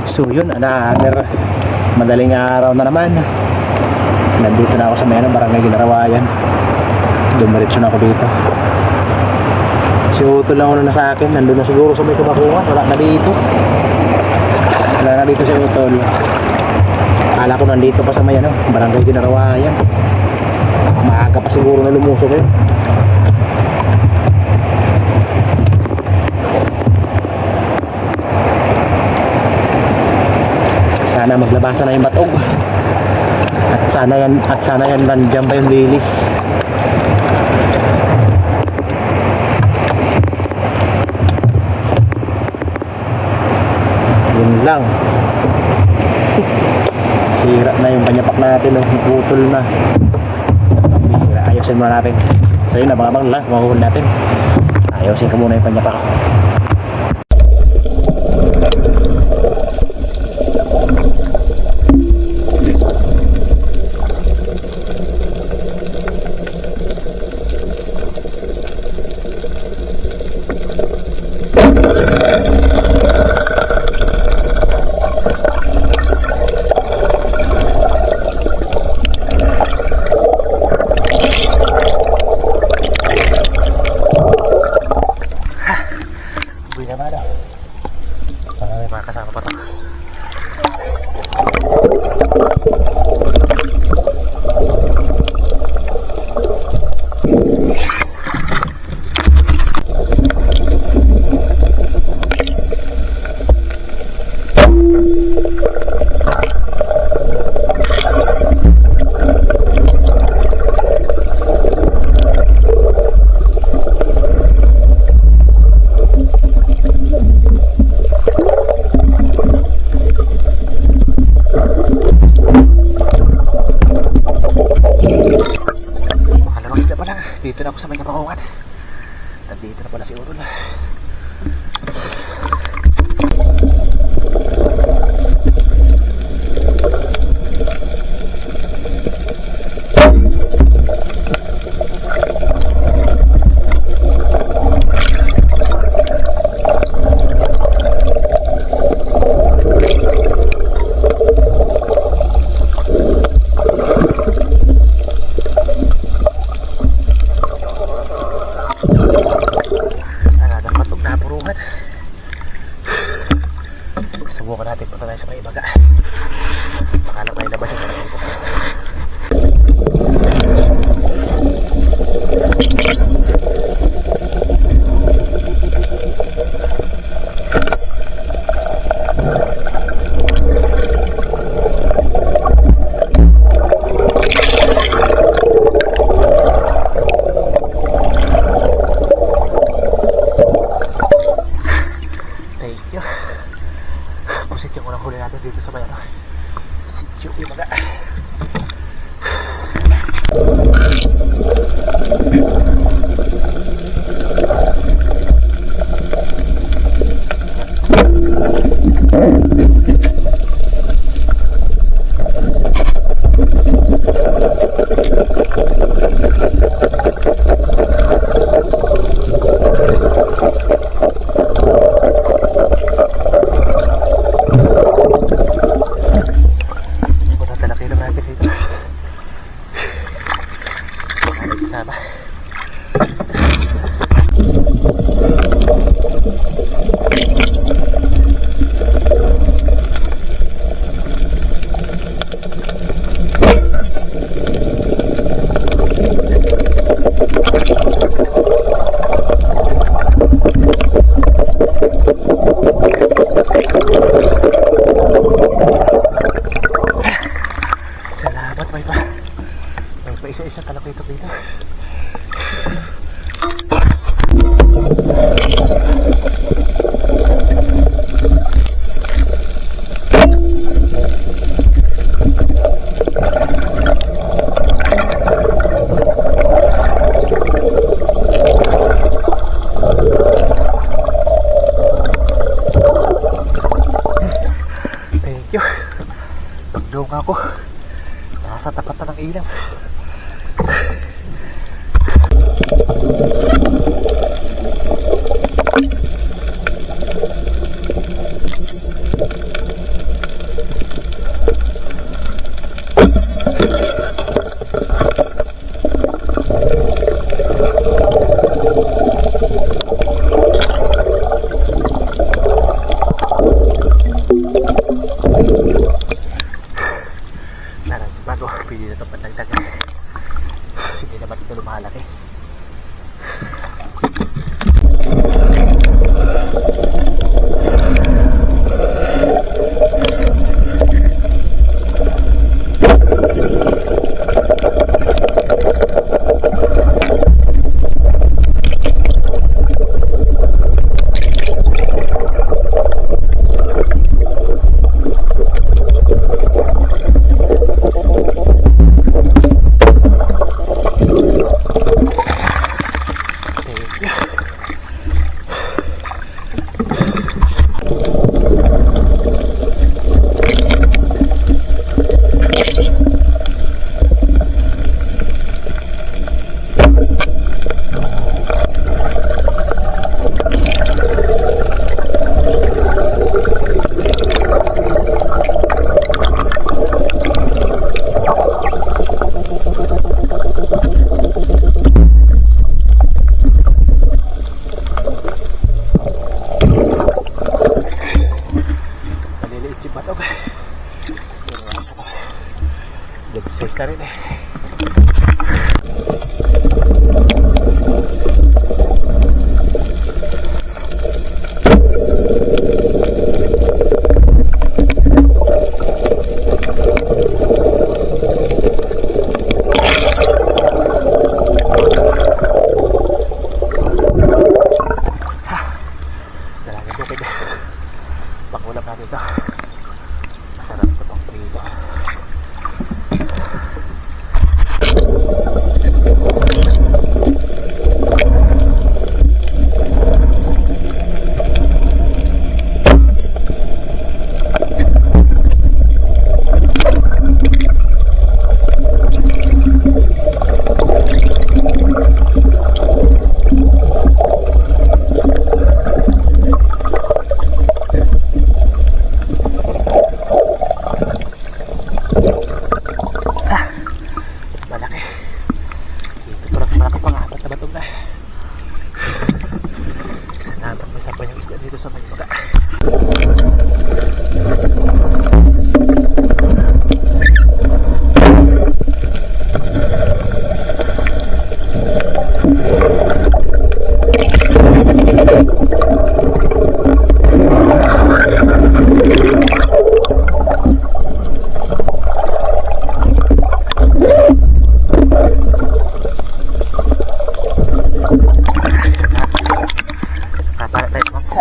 So yun, another madaling araw na naman. Nandito na ako sa may barangay Ginarawayan. Dumiretso na ako dito. Si Utol lang una na sa akin. Nandun na siguro sa may Kabakungan. Wala na dito. Wala na dito si Utol. Akala ko nandito pa sa may barangay Ginarawayan. Maaga pa siguro na lumusok yun. Sana maglabasan na yung batog. At sana yan nandiyan pa yung lilis. Yun lang. Sira na yung panyapak natin, naputol na. Ayusin muna natin. So yun, abang-abang lang sa mahuhul natin. Ayusin ko muna yung panyapak. Dito na ako sa may Kabakungan. Nandito na pala si Utol. Subukan natin punta tayo sa may Ibaga. Baka na may labas yung talagang ko. Pusit yung unang huli natin dito sa bayan. Sityo Ibaga. Kasama. Salamat, may pa. May pa isa-isa kalapito dito. Thank you. Pagdong ako, nasa tapat na ng ilaw. isda rin eh. Dalagang bukid. Pakulap natin ito. Masarap ito pang prito. Malaki. Dito tulad malaki pang apat na batong na. Salamat may sampay yung isda dito sa may baga. Para tayo maksa.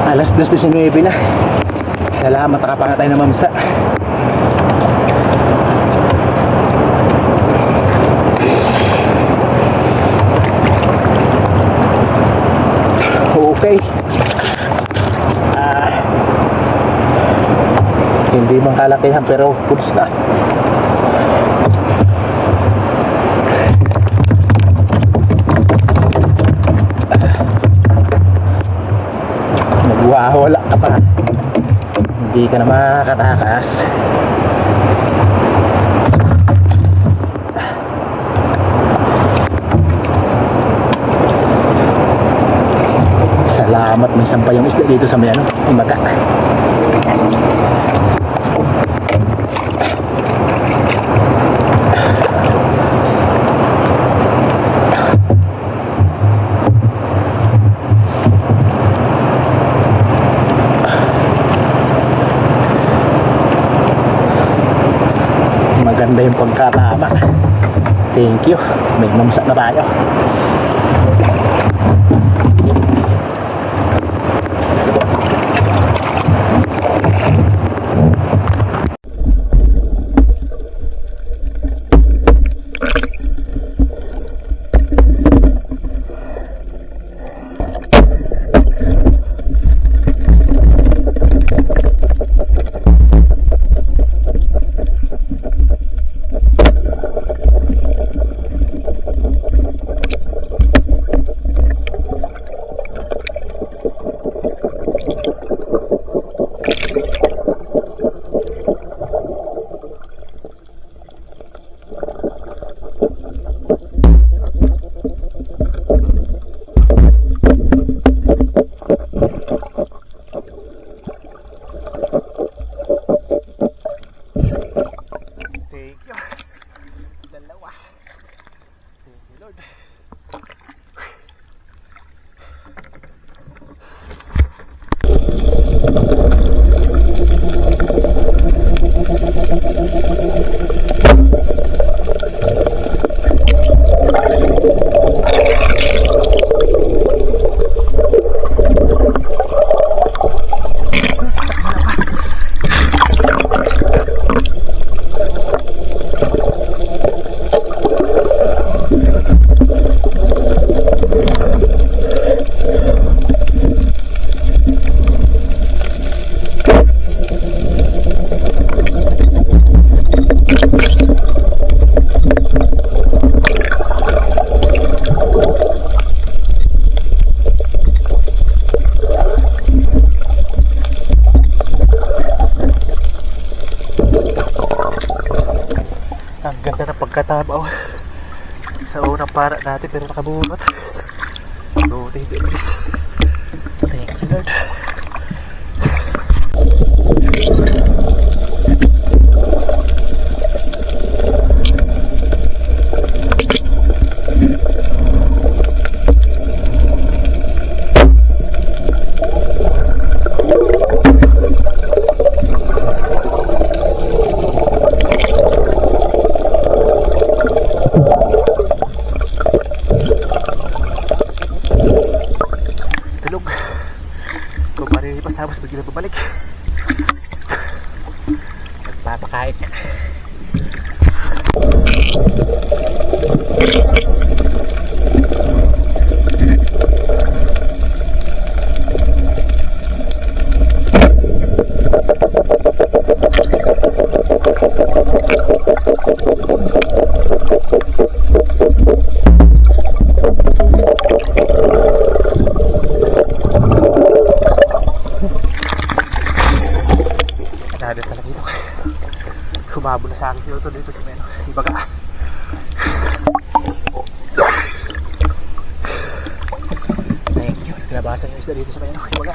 Alas 2:19 na. Salamat, nakapangatay na mamsa. Okay. Hindi man kalakihan pero foods na. Nagwawala ka pa. Hindi ka na makakatakas. Salamat may sampay yung isda dito sa may imaga. Maganda yung pagkatama. Thank you. May mamsa na tayo. Ganda ng pagkatabaw sa unang para natin pero nakabunot. Buti hindi umalis. Thank you Lord. Tapos bigla pabalik. Nagpapakain niya. Humabo na sa akin si Otto dito sa meno. Ibaga. Thank you. Nabasan yung isda dito sa meno. Ibaga.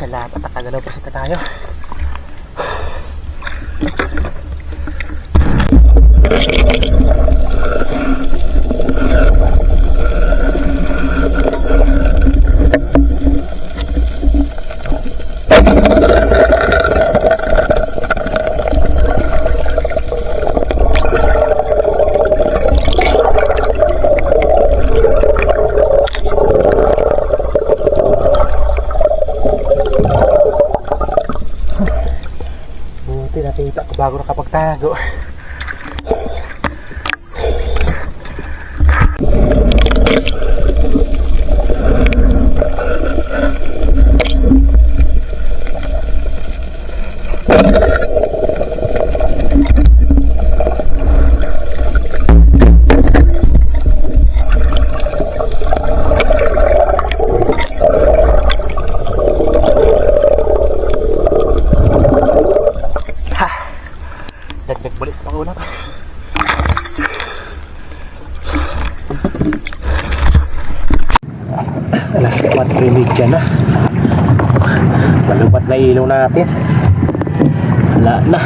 Salamat at nakagalaw pa sa tayo. Nakita ko bago nakapagtago. Dagdag bulis pang ulap. Alas 4:30 na. Malupat na ilaw natin. Wala na.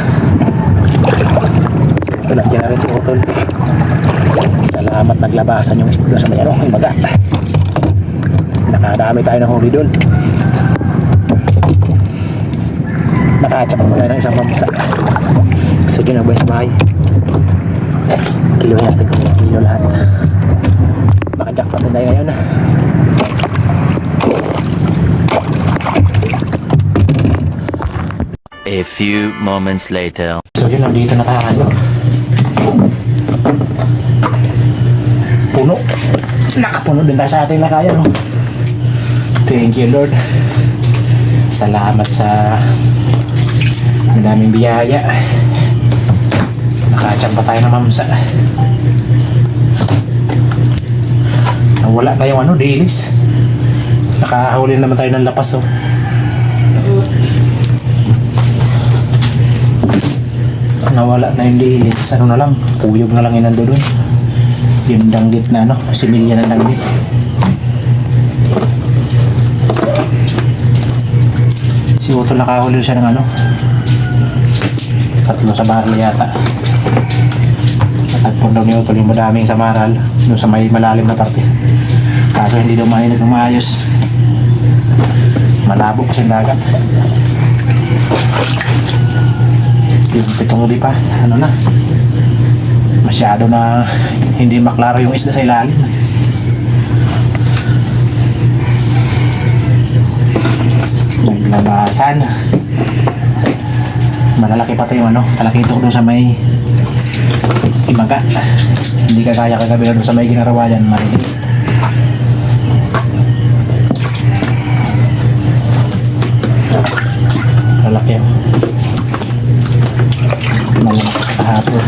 Ito na, dyan na rin si Utol. Salamat, naglabasan yung isda sa may ano, yung bagat. Nakadami tayo ng huli doon. Nakachap mo tayo ng isang mamsa. Sige na, boys, bye. Kilohin natin kung kilo lahat. Maka-jackpot na tayo ngayon. A few moments later. So yun, nandito na tayo. Nakapuno din tayo sa ating lakayan. Oh. Thank you Lord. Salamat sa madaming biyaya. Nakachang pa tayo ng mamsa. Wala na yung ano, dilis. Nakahuli naman tayo ng lapas. Oh. Nawala na yung dilis. Ano na lang, puyog na lang yung nando dun. Yung danggit na ano, similya na danggit. Si Otto nakahuli siya ng ano, 3 sa baril yata. Natagpon daw ni Otto yung madaming samaral doon sa may malalim na parte. Kaso hindi daw mainit ng maayos. Malabo kasi yung dagat. Yung pitong uli pa, ano na, masyado na hindi maklaro yung isda sa ilalim. Naglabasan. Malalaki pa ito yung ano, kalaki ito doon sa may Imaga. Hindi ka kaya kagabi doon sa may Ginarawayan, maliit. Lalaki yun. Malakas sa kahapon.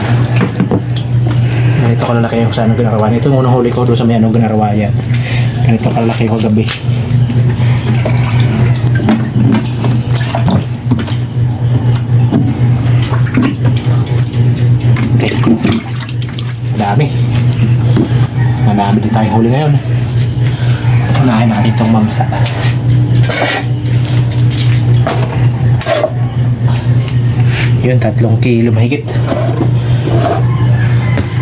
Ganito kalalaki yung sa anong Ginarawayan. Ito yung unang huli ko doon sa may anong Ginarawayan. Ganito kalalaki ko kagabi. Madami din tayong huli ngayon. Unahin natin itong mamsa. Yun, 3 kilo mahigit.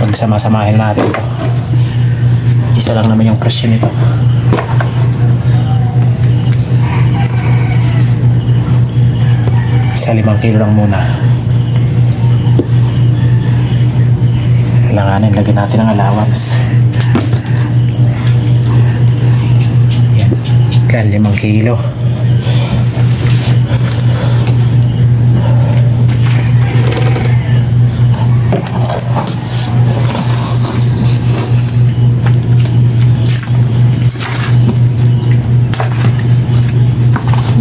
Pag sama-samahin natin ito, isa lang naman yung presyo nito. Isa 5 kilo lang muna. Kailanganin, lagyan natin ng allowance. Yan, 5 kilo.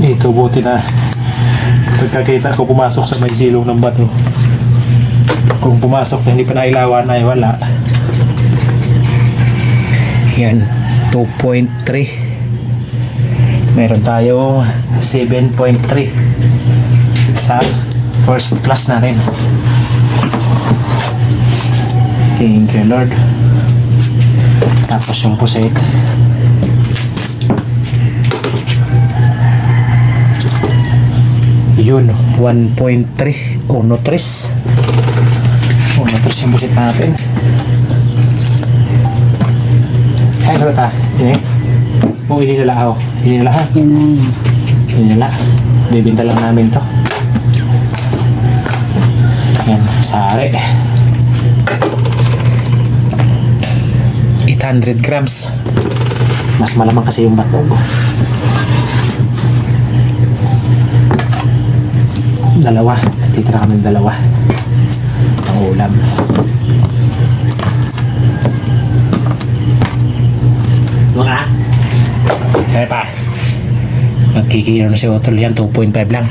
Ito buti na pagkakita ko pumasok sa may silong ng bato. Kung pumasok na hindi pa nailawan ay wala. Yan, 2.3. Meron tayo 7.3 sa first class na rin. Thank you Lord. Tapos yung puset, yun, 1.3 1.3 yung busit natin. Ay, ano ta? Oo, ininala ako. Ininala ha? Ininala. Bibinta lang namin to. Yan, sari. 800 grams. Mas malamang kasi yung batog. Dalawa. Titira kami ng dalawa. Ang ulam. Mga kaya pa magkikilo na si Otol yan. 2.5 lang.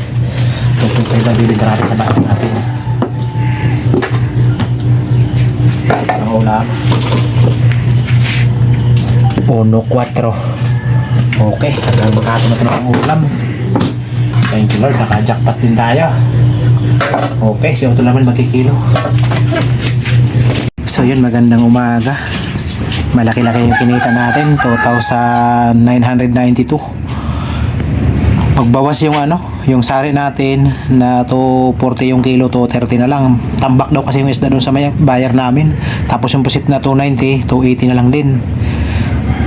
2.5 lang bibigyan natin sa bato natin. Ang ulam 1.4. Okay, hanggang magkakato na ng ulam. Thank you Lord, naka-jackpot din tayo. Okay, si Otol naman magkikilo. So yun, magandang umaga. Malaki-laki yung kinita natin, 2,992. Pagbawas yung ano, yung sari natin na 240 yung kilo, 230 na lang. Tambak daw kasi yung isda doon sa may buyer namin. Tapos yung pusit na 290, 280 na lang din.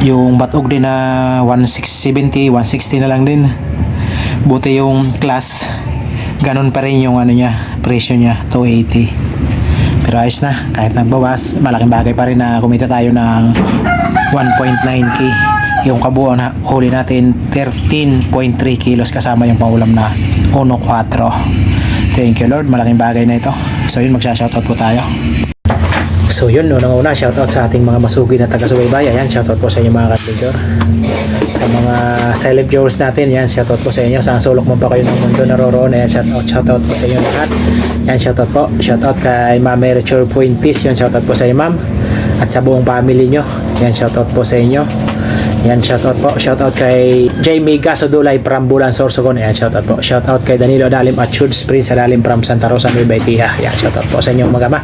Yung batog din na 1670, 160 na lang din. Buti yung class, ganun pa rin yung ano niya, presyo niya, 280. Pero ayos na, kahit nagbawas, malaking bagay pa rin na kumita tayo ng 1.9k. Yung kabuuan na huli natin 13.3 kilos kasama yung pangulam na 1.4. Thank you Lord, malaking bagay na ito. So yun, magsha-shoutout po tayo. So yun, unang-una, shoutout sa ating mga masugi na taga-subaybay. Ayan, shoutout po sa inyo mga kapintor. Sa mga celeb viewers natin, yan, shoutout po sa inyo. Saan sulok mo pa kayo ng mundo naroroon. Ayan, shoutout po sa inyo lahat. Yan, shoutout po. Shoutout kay Ma'am Merichur Puentis. Yan, shoutout po sa inyo, ma'am. At sa buong family nyo. Yan, shoutout po sa inyo. Yan, shoutout po. Shoutout kay Jamie Gasodulay from Bulan Sorsogon. Yan, shoutout po. Shoutout kay Danilo Dalim at Chuds Prince Dalim from Santa Rosa, Nueva Ecija. Yan, shoutout po sa inyo mga ma.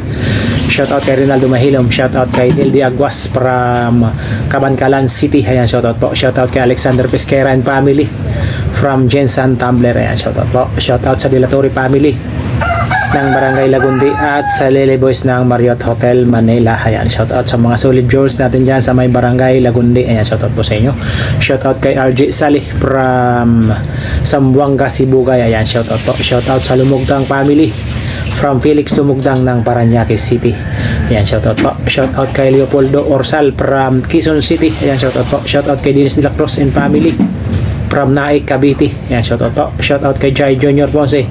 Shoutout kay Rinaldo Mahilom. Shoutout kay Dildi Aguas from Cabancalan City. Ayan, shoutout po. Shoutout kay Alexander Pesquera and family from Jensen Tumbler. Ayan, shoutout po. Shoutout sa Dilatori family ng Barangay Lagundi at sa Lele Boys ng Marriott Hotel Manila. Ayan, shoutout sa mga solid viewers natin dyan sa may Barangay Lagundi. Ayan, shoutout po sa inyo. Shoutout kay RJ Sali from Sambuanga, Sibugay. Ayan, shoutout po. Shoutout sa Lumugtang family from Felix Lumugdang ng Parañaque City. Ayan, shoutout po. Shoutout kay Leopoldo Orsal from Quezon City. Ayan, shoutout po. Shoutout kay Dennis de la Cruz and family from Naik, Cavite. Ayan, shoutout po. Shoutout kay Jai Junior Ponce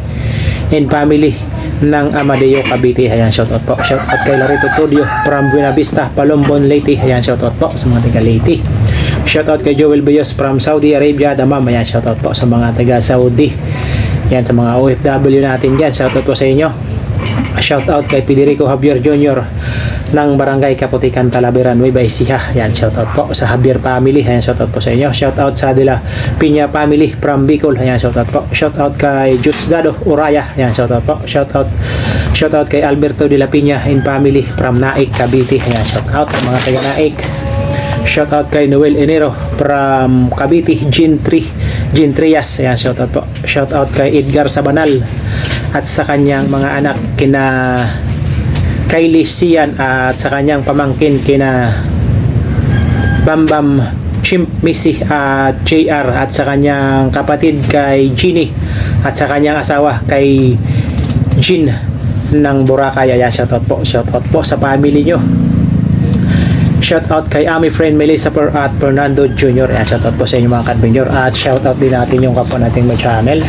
and family ng Amadeo, Cavite. Ayan, shoutout po. Shoutout kay Larito Tudio from Buena Vista, Palombon, Leyte. Ayan, shoutout po sa mga taga Leyte. Shoutout kay Joel Bios from Saudi Arabia, Damam. Ayan, shoutout po sa mga taga Saudi. Ayan, sa mga OFW natin dyan. Shoutout po sa inyo. Shoutout kay Federico Javier Jr. ng Barangay Kaputikan, Talaberan, Nueva Ecija. Ayan, shoutout po sa Javier family. Ayan, shoutout po sa inyo. Shoutout sa Dela Piña family from Bicol. Ayan, shoutout po. Shoutout kay Jusdado Uraya. Ayan, shoutout po. Shoutout kay Alberto de la Piña and family from Naik, Cavite. Ayan, shoutout mga taga Naik. Shoutout kay Noel Enero from Cavite, Jean Trias. Ayan, shoutout po. Shoutout kay Edgar Sabanal at sa kanyang mga anak kina Kylie Sian at sa kanyang pamangkin kina Bambam Chimp Missy at JR at sa kanyang kapatid kay Ginny at sa kanyang asawa kay Jean ng Boracay. Ayan, shoutout po sa family nyo. Shoutout kay Ami friend Melissa at Fernando Jr. Ayan, shoutout po sa inyo mga kadbenyor. At shoutout din natin yung kapwa nating may channel.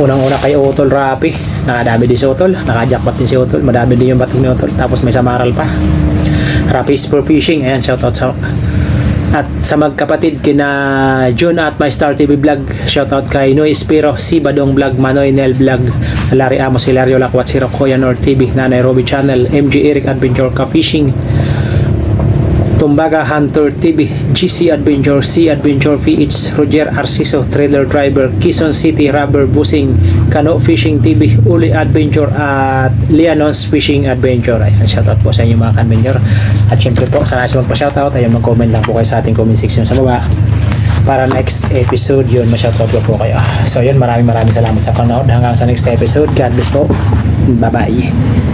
Unang-una kay Otol Rapi. Nakadami din si Otol. Nakajackpot din si Otol. Madami din yung batong ni Otol. Tapos may samaral pa. Rapi's for Fishing. Ayan, shoutout sa... At sa magkapatid kina June at My Star TV Vlog. Shoutout kay Noy Espiro, Si Badong Vlog, Manoy Nel Vlog, Larry Amos, Hilario Lakwat, si Rokoya North TV, Nanay Robbie Channel, MG Eric Adventure Ka Fishing, Tumbaga Hunter TV, GC Adventure, C Adventure PH, Roger Arciso, Trailer Driver, Quezon City Rubber Busing, Canoe Fishing TV, Uli Adventure at Lianos Fishing Adventure. Ayan, shoutout po sa inyo mga kadventure. At syempre po, sa nasa magpa-shoutout, ayun, mag-comment lang po kayo sa ating comment section sa baba para next episode yun, ma-shoutout po kayo. So yun, maraming salamat sa panonood. Hanggang sa next episode. God bless po. Bye bye.